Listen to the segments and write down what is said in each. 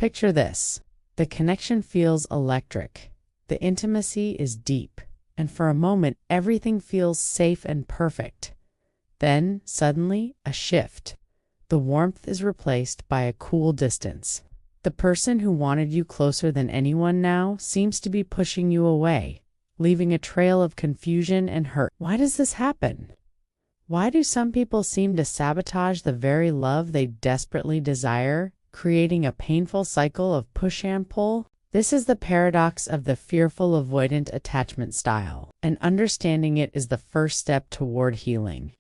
Picture this. The connection feels electric. The intimacy is deep, and for a moment, everything feels safe and perfect. Then, suddenly, a shift. The warmth is replaced by a cool distance. The person who wanted you closer than anyone now seems to be pushing you away, leaving a trail of confusion and hurt. Why does this happen? Why do some people seem to sabotage the very love they desperately desire, creating a painful cycle of push and pull? This is the paradox of the fearful-avoidant attachment style, and understanding it is the first step toward healing.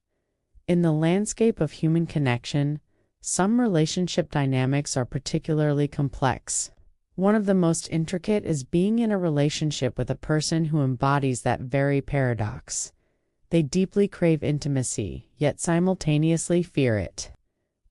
In the landscape of human connection, some relationship dynamics are particularly complex. One of the most intricate is being in a relationship with a person who embodies that very paradox. They deeply crave intimacy, yet simultaneously fear it.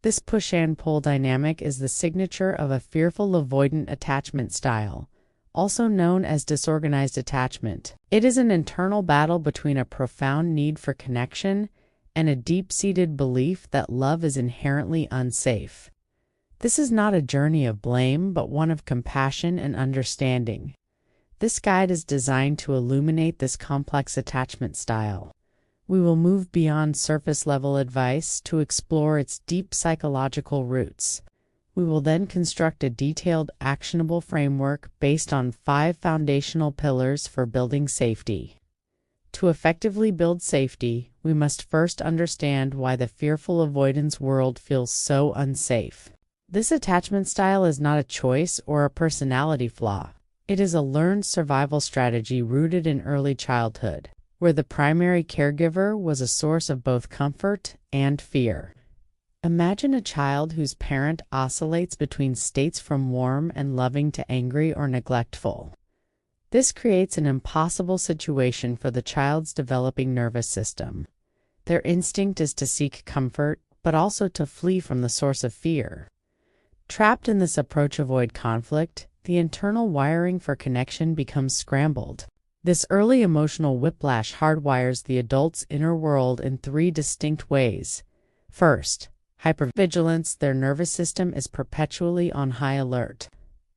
This push and pull dynamic is the signature of a fearful-avoidant attachment style, also known as disorganized attachment. It is an internal battle between a profound need for connection and a deep-seated belief that love is inherently unsafe. This is not a journey of blame, but one of compassion and understanding. This guide is designed to illuminate this complex attachment style. We will move beyond surface-level advice to explore its deep psychological roots. We will then construct a detailed, actionable framework based on 5 foundational pillars for building safety. To effectively build safety, we must first understand why the fearful avoidance world feels so unsafe. This attachment style is not a choice or a personality flaw. It is a learned survival strategy rooted in early childhood, where the primary caregiver was a source of both comfort and fear. Imagine a child whose parent oscillates between states from warm and loving to angry or neglectful. This creates an impossible situation for the child's developing nervous system. Their instinct is to seek comfort, but also to flee from the source of fear. Trapped in this approach-avoid conflict, the internal wiring for connection becomes scrambled. This early emotional whiplash hardwires the adult's inner world in 3 distinct ways. First, hypervigilance. Their nervous system is perpetually on high alert.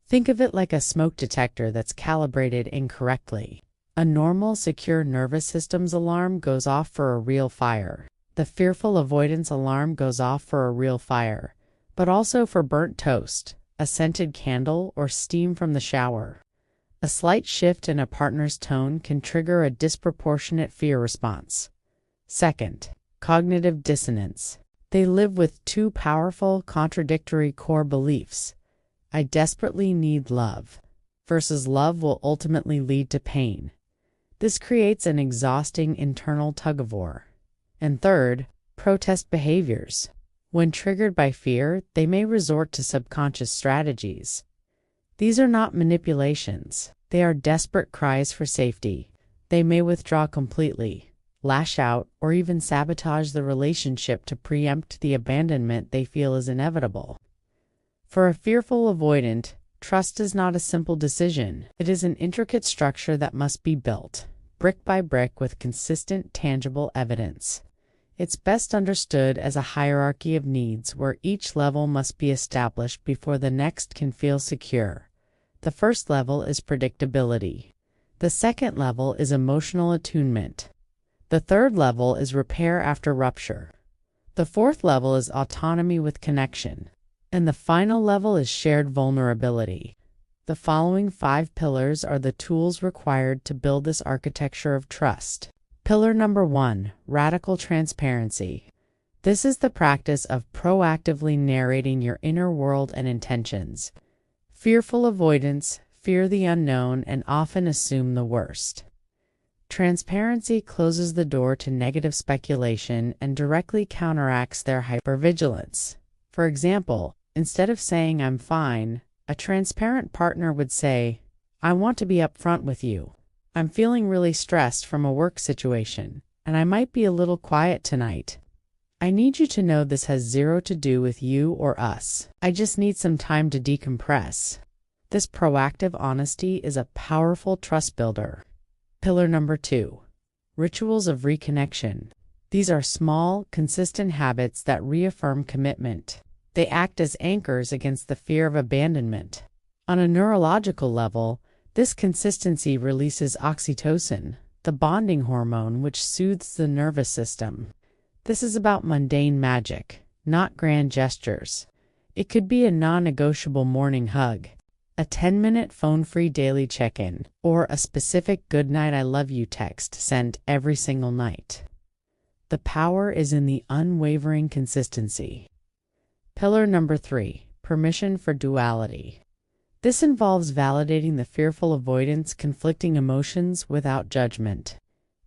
Think of it like a smoke detector that's calibrated incorrectly. A normal, secure nervous system's alarm goes off for a real fire. The fearful avoidance alarm goes off for a real fire, but also for burnt toast, a scented candle, or steam from the shower. A slight shift in a partner's tone can trigger a disproportionate fear response. Second, cognitive dissonance. They live with 2 powerful, contradictory core beliefs. I desperately need love, versus love will ultimately lead to pain. This creates an exhausting internal tug-of-war. And third, protest behaviors. When triggered by fear, they may resort to subconscious strategies. These are not manipulations. They are desperate cries for safety. They may withdraw completely, lash out, or even sabotage the relationship to preempt the abandonment they feel is inevitable. For a fearful avoidant, trust is not a simple decision. It is an intricate structure that must be built, brick by brick, with consistent, tangible evidence. It's best understood as a hierarchy of needs where each level must be established before the next can feel secure. The first level is predictability. The second level is emotional attunement. The third level is repair after rupture. The fourth level is autonomy with connection. And the final level is shared vulnerability. The following 5 pillars are the tools required to build this architecture of trust. Pillar number 1, radical transparency. This is the practice of proactively narrating your inner world and intentions. Fearful avoidance fear the unknown and often assume the worst. Transparency closes the door to negative speculation and directly counteracts their hypervigilance. For example, instead of saying "I'm fine," a transparent partner would say, "I want to be upfront with you. I'm feeling really stressed from a work situation, and I might be a little quiet tonight. I need you to know this has 0 to do with you or us. I just need some time to decompress." This proactive honesty is a powerful trust builder. Pillar number 2, rituals of reconnection. These are small, consistent habits that reaffirm commitment. They act as anchors against the fear of abandonment. On a neurological level, this consistency releases oxytocin, the bonding hormone which soothes the nervous system. This is about mundane magic, not grand gestures. It could be a non-negotiable morning hug, a 10-minute phone-free daily check-in, or a specific "good night, I love you" text sent every single night. The power is in the unwavering consistency. Pillar number 3, permission for duality. This involves validating the fearful avoidant's conflicting emotions without judgment.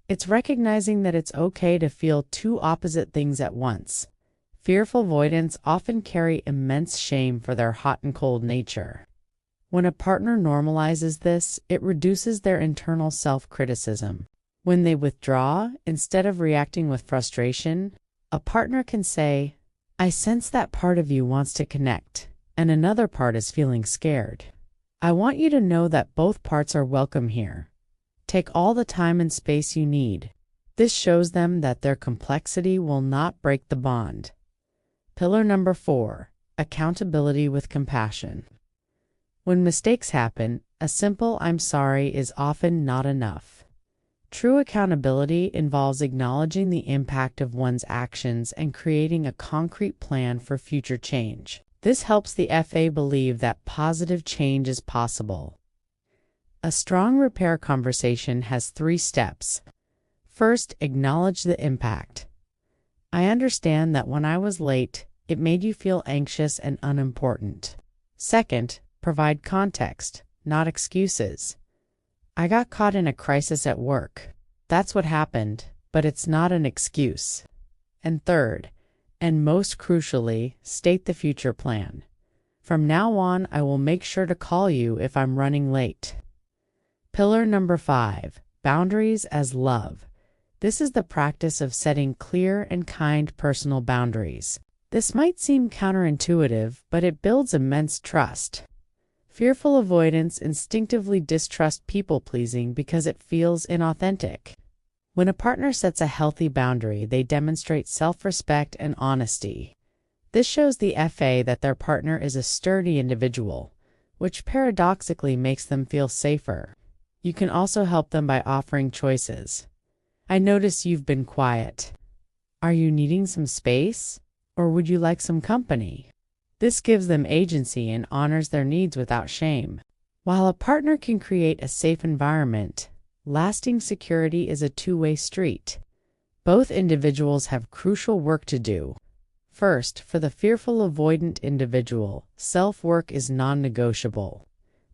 It's recognizing that it's okay to feel two opposite things at once. Fearful avoidants often carry immense shame for their hot and cold nature. When a partner normalizes this, it reduces their internal self-criticism. When they withdraw, instead of reacting with frustration, a partner can say, "I sense that part of you wants to connect, and another part is feeling scared. I want you to know that both parts are welcome here. Take all the time and space you need." This shows them that their complexity will not break the bond. Pillar number 4, accountability with compassion. When mistakes happen, a simple "I'm sorry" is often not enough. True accountability involves acknowledging the impact of one's actions and creating a concrete plan for future change. This helps the FA believe that positive change is possible. A strong repair conversation has 3 steps. First, acknowledge the impact. "I understand that when I was late, it made you feel anxious and unimportant." Second, provide context, not excuses. "I got caught in a crisis at work. That's what happened, but it's not an excuse." And third, and most crucially, state the future plan. "From now on, I will make sure to call you if I'm running late." Pillar number 5, boundaries as love. This is the practice of setting clear and kind personal boundaries. This might seem counterintuitive, but it builds immense trust. Fearful avoidants instinctively distrust people-pleasing because it feels inauthentic. When a partner sets a healthy boundary, they demonstrate self-respect and honesty. This shows the FA that their partner is a sturdy individual, which paradoxically makes them feel safer. You can also help them by offering choices. "I notice you've been quiet. Are you needing some space? Or would you like some company?" This gives them agency and honors their needs without shame. While a partner can create a safe environment, lasting security is a two-way street. Both individuals have crucial work to do. First, for the fearful avoidant individual, self-work is non-negotiable.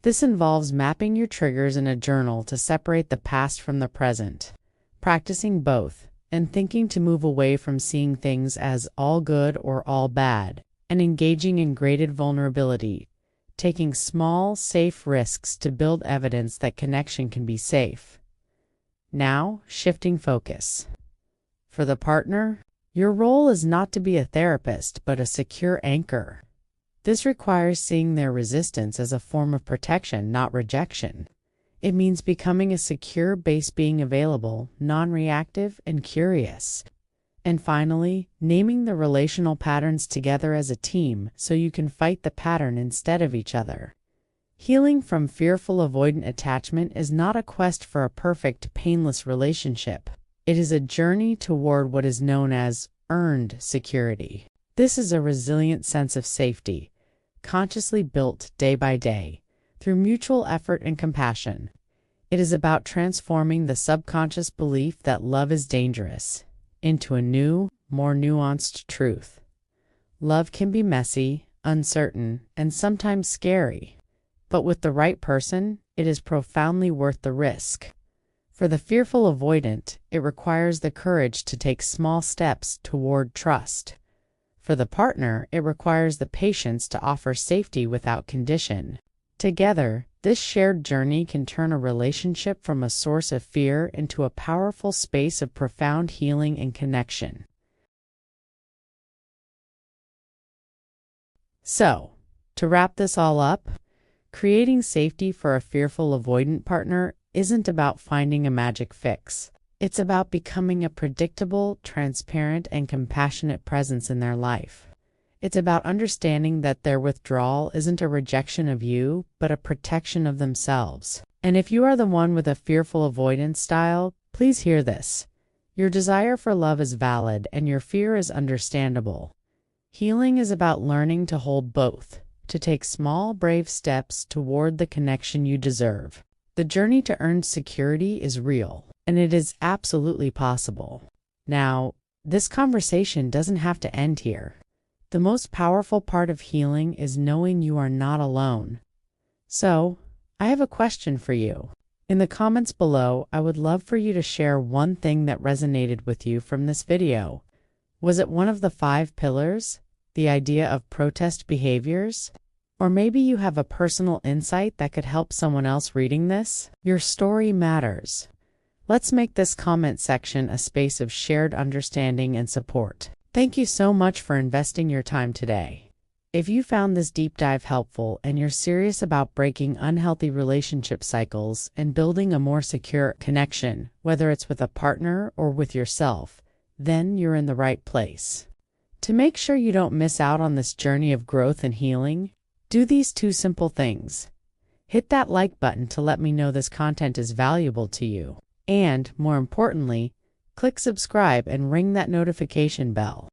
This involves mapping your triggers in a journal to separate the past from the present, practicing both, and thinking to move away from seeing things as all good or all bad, and engaging in graded vulnerability, taking small, safe risks to build evidence that connection can be safe. Now, shifting focus. For the partner, your role is not to be a therapist, but a secure anchor. This requires seeing their resistance as a form of protection, not rejection. It means becoming a secure base, being available, non-reactive, and curious. And finally, naming the relational patterns together as a team so you can fight the pattern instead of each other. Healing from fearful avoidant attachment is not a quest for a perfect, painless relationship. It is a journey toward what is known as earned security. This is a resilient sense of safety, consciously built day by day, through mutual effort and compassion. It is about transforming the subconscious belief that love is dangerous into a new, more nuanced truth. Love can be messy, uncertain, and sometimes scary, but with the right person, it is profoundly worth the risk. For the fearful avoidant, it requires the courage to take small steps toward trust. For the partner, it requires the patience to offer safety without condition. Together, this shared journey can turn a relationship from a source of fear into a powerful space of profound healing and connection. So, to wrap this all up, creating safety for a fearful avoidant partner isn't about finding a magic fix. It's about becoming a predictable, transparent, and compassionate presence in their life. It's about understanding that their withdrawal isn't a rejection of you, but a protection of themselves. And if you are the one with a fearful avoidance style, please hear this. Your desire for love is valid and your fear is understandable. Healing is about learning to hold both, to take small, brave steps toward the connection you deserve. The journey to earn security is real, and it is absolutely possible. Now, this conversation doesn't have to end here. The most powerful part of healing is knowing you are not alone. So, I have a question for you. In the comments below, I would love for you to share one thing that resonated with you from this video. Was it one of the 5 pillars? The idea of protest behaviors? Or maybe you have a personal insight that could help someone else reading this? Your story matters. Let's make this comment section a space of shared understanding and support. Thank you so much for investing your time today. If you found this deep dive helpful and you're serious about breaking unhealthy relationship cycles and building a more secure connection, whether it's with a partner or with yourself, then you're in the right place. To make sure you don't miss out on this journey of growth and healing, do these 2 simple things. Hit that like button to let me know this content is valuable to you. And, more importantly, click subscribe and ring that notification bell.